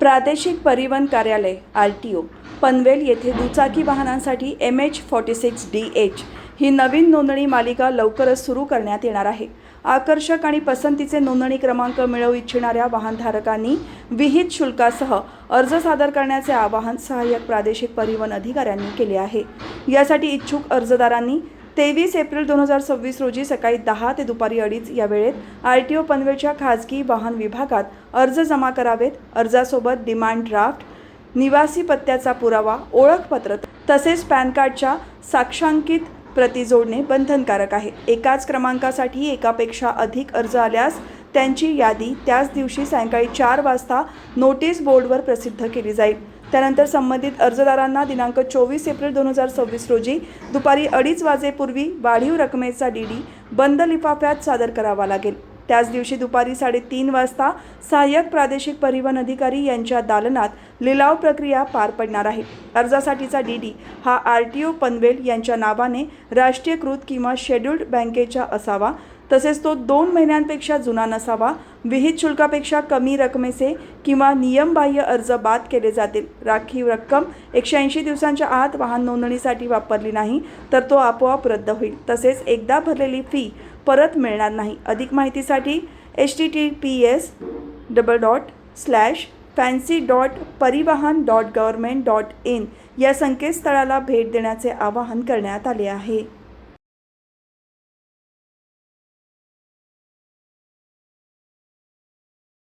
प्रादेशिक परिवहन कार्यालय RTO पनवेल येथे दुचाकी वाहनांसाठी MH46DH ही नवीन नोंदणी मालिका लवकरच सुरू करण्यात येणार आहे। आकर्षक आणि पसंतीचे नोंदणी क्रमांक मिळवू इच्छिणाऱ्या वाहनधारकांनी विहित शुल्कासह अर्ज सादर करण्याचे आवाहन सहाय्यक प्रादेशिक परिवहन अधिकाऱ्यांनी केले आहे। यासाठी इच्छुक अर्जदारांनी 23 एप्रिल 2026 रोजी सकाळी 10 ते दुपारी 2:30 या वेळेत RTO पनवेलच्या खाजगी वाहन विभागात अर्ज जमा करावेत। अर्जासोबत डिमांड ड्राफ्ट, निवासी पत्त्याचा पुरावा, ओळखपत्र तसेच पॅन कार्डच्या साक्षांकित प्रती जोडणे बंधनकारक आहे। एकाच क्रमांकासाठी एकापेक्षा अधिक अर्ज आल्यास त्यांची यादी त्याच दिवशी सायंकाळी 4 वाजता नोटीस बोर्डवर प्रसिद्ध केली जाईल। त्यानंतर संबंधित अर्जदारांना दिनांक 24 एप्रिल 2026 रोजी दुपारी 2:30 वाजेपूर्वी वाढीव रकमेचा DD बंद लिफाफ्यात सादर करावा लागेल। त्याच दिवशी दुपारी 3:30 वाजता सहाय्यक प्रादेशिक परिवहन अधिकारी यांच्या दालनात लिलाव प्रक्रिया पार पडणार आहे। अर्जासाठीचा DD हा RTO पनवेल यांच्या नावाने राष्ट्रीयकृत किंवा शेड्यूल्ड बँकेचा असावा, तसेच तो 2 महिन्यांपेक्षा जुना नसावा। विहित शुल्कापेक्षा कमी रकमेचे किंवा नियमबाह्य अर्ज बाद केले जातील। राखीव रक्कम 180 दिवसांच्या आत वाहन नोंदणीसाठी वापरली नाही तर तो आपोआप रद्द होईल। तसेच एकदा भरलेली फी परत मिळणार नाही। अधिक माहितीसाठी https:/fancy.parivahan.government.in या संकेतस्थळाला भेट देण्याचे आवाहन करण्यात आले आहे।